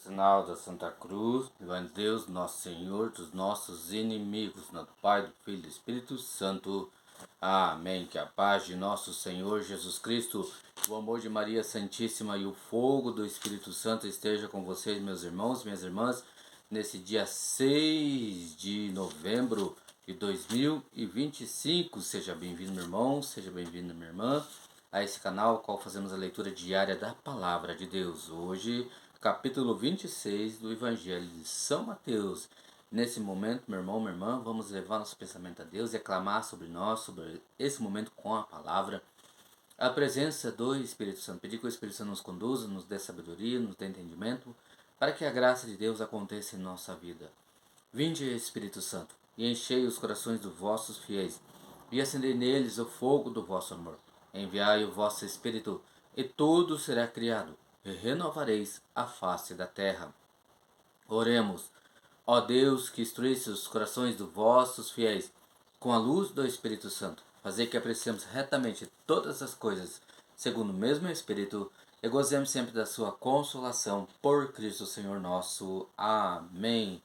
sinal da Santa Cruz, livrai Deus, nosso Senhor, dos nossos inimigos, no Pai, do Filho e do Espírito Santo. Amém. Que a paz de nosso Senhor Jesus Cristo, o amor de Maria Santíssima e o fogo do Espírito Santo esteja com vocês, meus irmãos, minhas irmãs, nesse dia 6 de novembro de 2025. Seja bem-vindo, meu irmão, seja bem-vindo, minha irmã, a esse canal, qual fazemos a leitura diária da Palavra de Deus. Hoje, capítulo 26 do Evangelho de São Mateus. Nesse momento, meu irmão, minha irmã, vamos levar nosso pensamento a Deus e aclamar sobre nós, sobre esse momento com a Palavra. A presença do Espírito Santo. Pedir que o Espírito Santo nos conduza, nos dê sabedoria, nos dê entendimento, para que a graça de Deus aconteça em nossa vida. Vinde, Espírito Santo, e enchei os corações dos vossos fiéis, e acendei neles o fogo do vosso amor. Enviai o vosso Espírito, e tudo será criado, e renovareis a face da terra. Oremos. Ó Deus, que instruísse os corações dos vossos fiéis com a luz do Espírito Santo, fazei que apreciemos retamente todas as coisas, segundo o mesmo Espírito, e gozemos sempre da sua consolação, por Cristo Senhor nosso. Amém.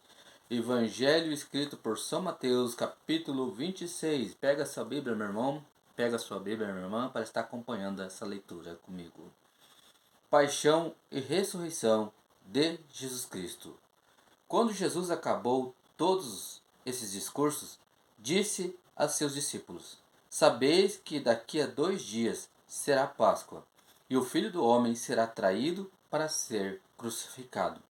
Evangelho escrito por São Mateus, capítulo 26. Pega sua Bíblia, meu irmão, pega sua Bíblia, minha irmã, para estar acompanhando essa leitura comigo. Paixão e ressurreição de Jesus Cristo. Quando Jesus acabou todos esses discursos, disse a seus discípulos: Sabeis que daqui a 2 dias será Páscoa, e o Filho do Homem será traído para ser crucificado.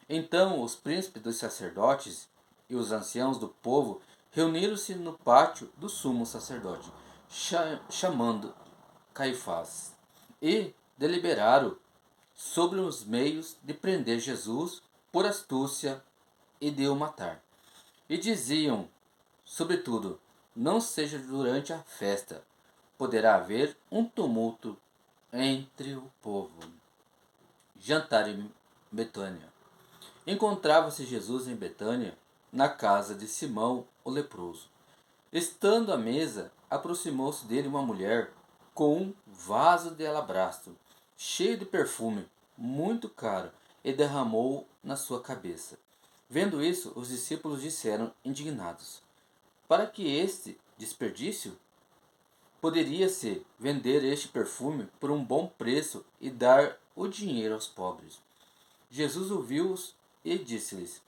Então os príncipes dos sacerdotes e os anciãos do povo reuniram-se no pátio do sumo sacerdote, chamando Caifás, e deliberaram sobre os meios de prender Jesus por astúcia e de o matar. E diziam, sobretudo, não seja durante a festa, poderá haver um tumulto entre o povo. Jantar em Betânia. Encontrava-se Jesus em Betânia, na casa de Simão, o leproso. Estando à mesa, aproximou-se dele uma mulher com um vaso de alabastro, cheio de perfume, muito caro, e derramou na sua cabeça. Vendo isso, os discípulos disseram, indignados: Para que este desperdício? Poderia-se vender este perfume por um bom preço e dar o dinheiro aos pobres. Jesus ouviu-os e disse-lhes: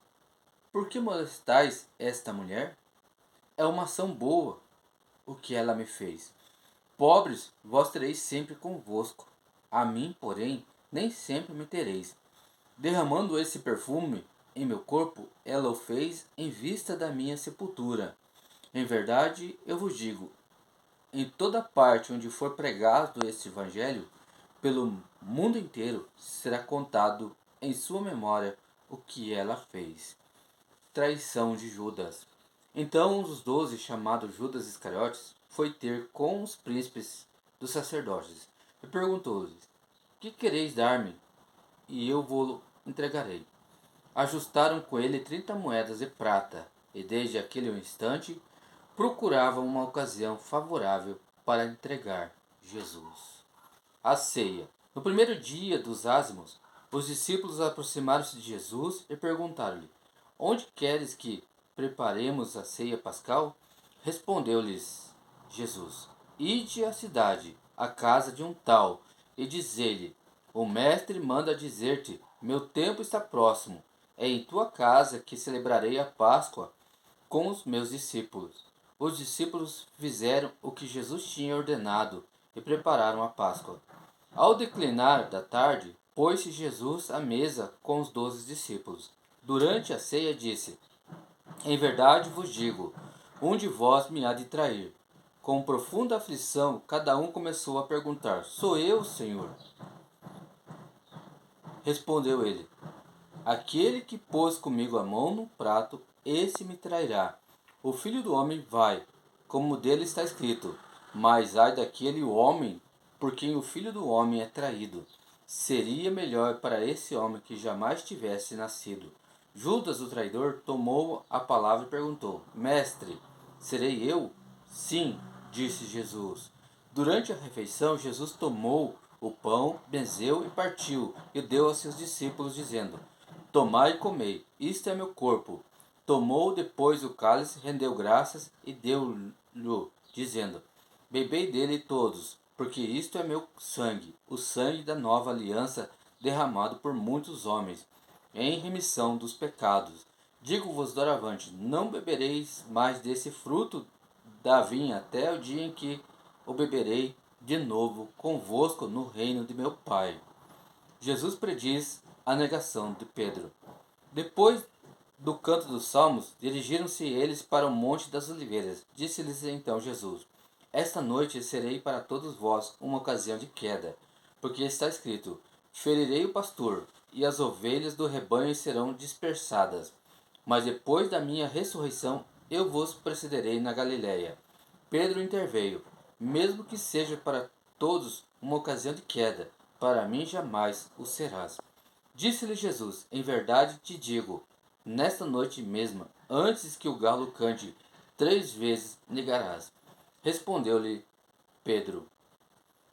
Por que molestais esta mulher? É uma ação boa o que ela me fez. Pobres vós tereis sempre convosco, a mim, porém, nem sempre me tereis. Derramando esse perfume em meu corpo, ela o fez em vista da minha sepultura. Em verdade, eu vos digo, em toda parte onde for pregado este evangelho, pelo mundo inteiro será contado em sua memória o que ela fez. Traição de Judas. Então um dos 12, chamado Judas Iscariotes, foi ter com os príncipes dos sacerdotes e perguntou-lhes: Que quereis dar-me? E eu vou entregarei. Ajustaram com ele 30 moedas de prata, e desde aquele instante procuravam uma ocasião favorável para entregar Jesus. A ceia. No primeiro dia dos ázimos, os discípulos aproximaram-se de Jesus e perguntaram-lhe: Onde queres que preparemos a ceia pascal? Respondeu-lhes Jesus: Ide à cidade, à casa de um tal, e diz-lhe: O mestre manda dizer-te: Meu tempo está próximo. É em tua casa que celebrarei a Páscoa com os meus discípulos. Os discípulos fizeram o que Jesus tinha ordenado e prepararam a Páscoa. Ao declinar da tarde, pôs-se Jesus à mesa com os 12 discípulos. Durante a ceia disse: Em verdade vos digo, um de vós me há de trair. Com profunda aflição, cada um começou a perguntar: Sou eu, Senhor? Respondeu ele: Aquele que pôs comigo a mão no prato, esse me trairá. O Filho do Homem vai, como dele está escrito, mas ai daquele homem por quem o Filho do Homem é traído. Seria melhor para esse homem que jamais tivesse nascido. Judas, o traidor, tomou a palavra e perguntou: Mestre, serei eu? Sim, disse Jesus. Durante a refeição, Jesus tomou o pão, benzeu e partiu, e deu a seus discípulos, dizendo: tomai e comei, isto é meu corpo. Tomou depois o cálice, rendeu graças e deu-lhe, dizendo, bebei dele todos, porque isto é meu sangue, o sangue da nova aliança, derramado por muitos homens, em remissão dos pecados. Digo-vos doravante, não bebereis mais desse fruto da vinha até o dia em que o beberei de novo convosco no reino de meu Pai. Jesus prediz a negação de Pedro. Depois do canto dos salmos, dirigiram-se eles para o Monte das Oliveiras. Disse-lhes então Jesus, esta noite serei para todos vós uma ocasião de queda, porque está escrito, ferirei o pastor, e as ovelhas do rebanho serão dispersadas. Mas depois da minha ressurreição, eu vos precederei na Galiléia. Pedro interveio, mesmo que seja para todos uma ocasião de queda, para mim jamais o serás. Disse-lhe Jesus, em verdade te digo, nesta noite mesma, antes que o galo cante, 3 vezes negarás. Respondeu-lhe Pedro,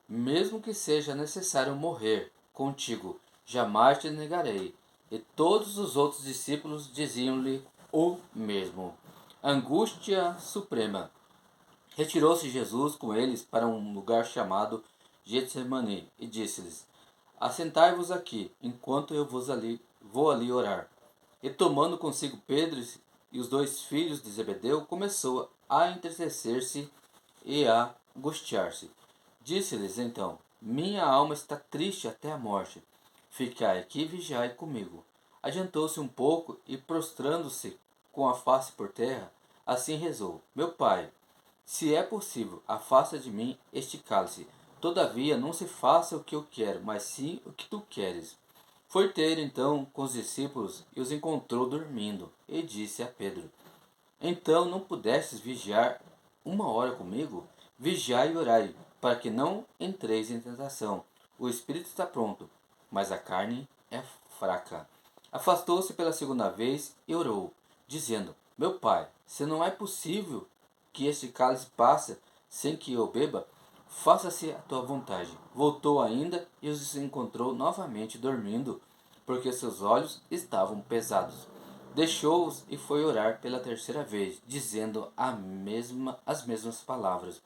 mesmo que seja necessário morrer contigo, jamais te negarei. E todos os outros discípulos diziam-lhe o mesmo. Angústia suprema. Retirou-se Jesus com eles para um lugar chamado Getsemane e disse-lhes, assentai-vos aqui, enquanto eu vou ali orar. E tomando consigo Pedro e os 2 filhos de Zebedeu, começou a entristecer-se e a angustiar-se. Disse-lhes então, minha alma está triste até a morte. Ficai aqui e vigiai comigo. Adiantou-se um pouco e, prostrando-se com a face por terra, assim rezou, meu pai, se é possível, afasta de mim este cálice. Todavia, não se faça o que eu quero, mas sim o que tu queres. Foi ter então com os discípulos e os encontrou dormindo, e disse a Pedro, então não pudestes vigiar 1 hora comigo? Vigiai e orai, para que não entreis em tentação. O espírito está pronto, mas a carne é fraca. Afastou-se pela segunda vez e orou, dizendo, meu pai, se não é possível que este cálice passe sem que eu beba, faça-se a tua vontade. Voltou ainda e os encontrou novamente dormindo, porque seus olhos estavam pesados. Deixou-os e foi orar pela terceira vez, dizendo as mesmas palavras.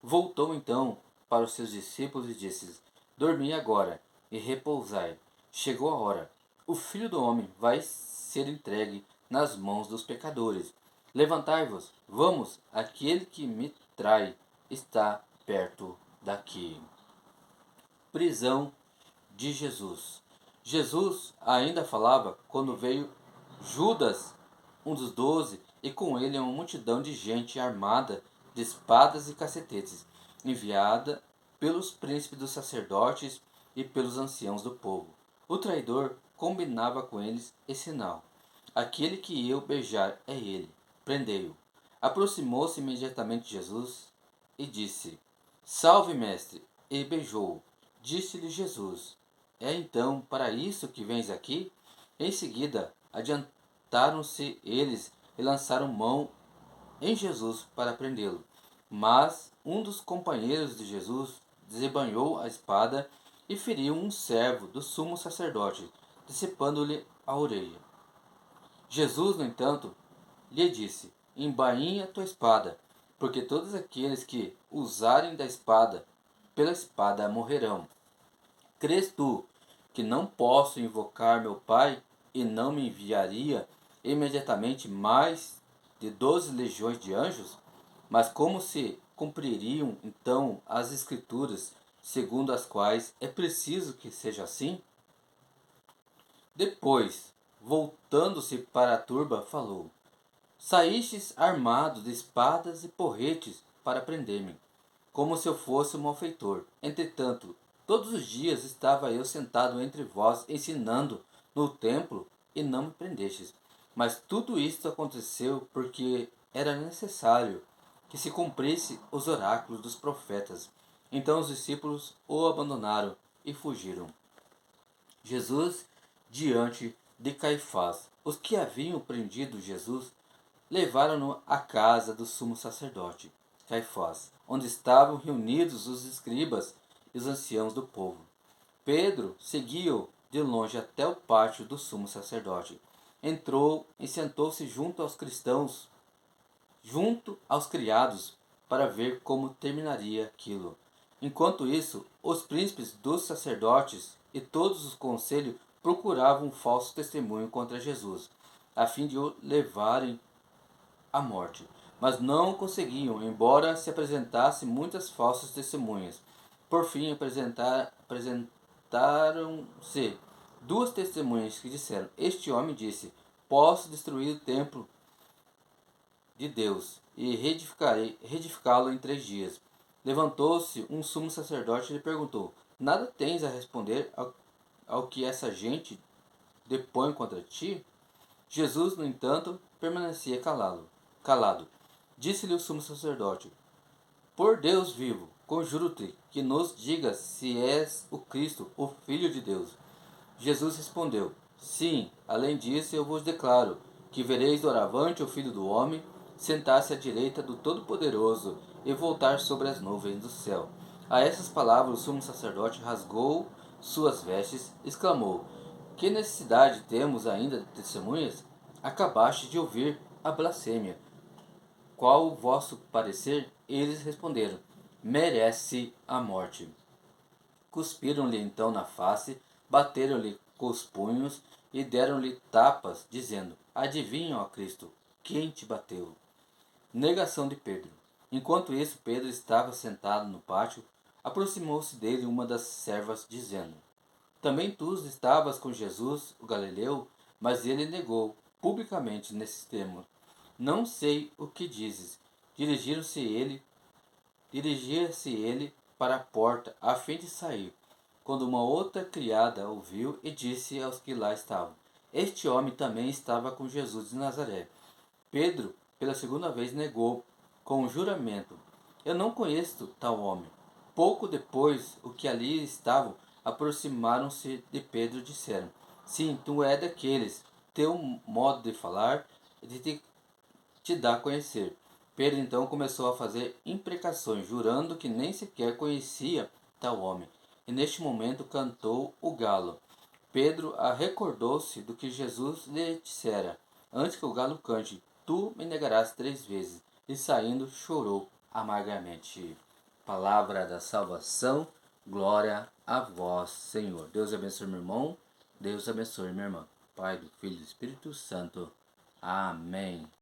Voltou então para os seus discípulos e disse-lhes, dormi agora e repousai. Chegou a hora. O Filho do Homem vai ser entregue nas mãos dos pecadores. Levantai-vos, vamos, aquele que me trai está perto daqui. Prisão de Jesus. Jesus ainda falava quando veio Judas, um dos 12, e com ele uma multidão de gente armada de espadas e cacetetes, enviada pelos príncipes dos sacerdotes e pelos anciãos do povo. O traidor combinava com eles esse sinal. Aquele que eu beijar é ele. Prendei-o. Aproximou-se imediatamente Jesus e disse, salve, mestre, e beijou-o. Disse-lhe Jesus, é então para isso que vens aqui? Em seguida, adiantaram-se eles e lançaram mão em Jesus para prendê-lo. Mas um dos companheiros de Jesus desembanhou a espada e feriu um servo do sumo sacerdote, decepando-lhe a orelha. Jesus, no entanto, lhe disse, embainha tua espada, porque todos aqueles que usarem da espada, pela espada morrerão. Crês tu que não posso invocar meu Pai e não me enviaria imediatamente mais de 12 legiões de anjos? Mas como se cumpririam então as Escrituras, segundo as quais é preciso que seja assim? Depois, voltando-se para a turba, falou, saístes armados de espadas e porretes para prender-me, como se eu fosse um malfeitor. Entretanto, todos os dias estava eu sentado entre vós, ensinando no templo, e não me prendestes. Mas tudo isto aconteceu porque era necessário que se cumprisse os oráculos dos profetas. Então os discípulos o abandonaram e fugiram. Jesus diante de Caifás. Os que haviam prendido Jesus levaram-no à casa do sumo sacerdote, Caifás, onde estavam reunidos os escribas e os anciãos do povo. Pedro seguiu de longe até o pátio do sumo sacerdote. Entrou e sentou-se junto aos criados, para ver como terminaria aquilo. Enquanto isso, os príncipes dos sacerdotes e todos os conselhos procuravam um falso testemunho contra Jesus, a fim de o levarem à morte. Mas não conseguiam, embora se apresentassem muitas falsas testemunhas. Por fim, apresentaram-se duas testemunhas que disseram: Este homem disse: Posso destruir o templo de Deus e reedificá-lo em 3 dias. Levantou-se um sumo sacerdote e lhe perguntou: Nada tens a responder ao que essa gente depõe contra ti? Jesus, no entanto, permanecia calado. Disse-lhe o sumo sacerdote: Por Deus vivo, conjuro-te que nos digas se és o Cristo, o Filho de Deus. Jesus respondeu: Sim, além disso eu vos declaro que vereis doravante o Filho do Homem sentar-se à direita do Todo-Poderoso e voltar sobre as nuvens do céu. A essas palavras o sumo sacerdote rasgou suas vestes, exclamou: Que necessidade temos ainda de testemunhas? Acabaste de ouvir a blasfêmia. Qual o vosso parecer? Eles responderam: Merece a morte. Cuspiram-lhe então na face, bateram-lhe com os punhos e deram-lhe tapas, dizendo: Adivinha, ó Cristo, quem te bateu? Negação de Pedro. Enquanto isso, Pedro estava sentado no pátio. Aproximou-se dele uma das servas, dizendo: Também tu estavas com Jesus, o Galileu? Mas ele negou publicamente nesse termo: Não sei o que dizes. Dirigia-se ele para a porta, a fim de sair, quando uma outra criada ouviu e disse aos que lá estavam: Este homem também estava com Jesus de Nazaré. Pedro, pela segunda vez, negou, com um juramento: Eu não conheço tal homem. Pouco depois, os que ali estavam aproximaram-se de Pedro e disseram: Sim, tu é daqueles. Teu modo de falar te dá a conhecer. Pedro então começou a fazer imprecações, jurando que nem sequer conhecia tal homem. E neste momento cantou o galo. Pedro recordou-se do que Jesus lhe dissera: Antes que o galo cante, tu me negarás 3 vezes. E saindo, chorou amargamente. Palavra da salvação, glória a vós, Senhor. Deus abençoe meu irmão, Deus abençoe minha irmã. Pai, do Filho e do Espírito Santo. Amém.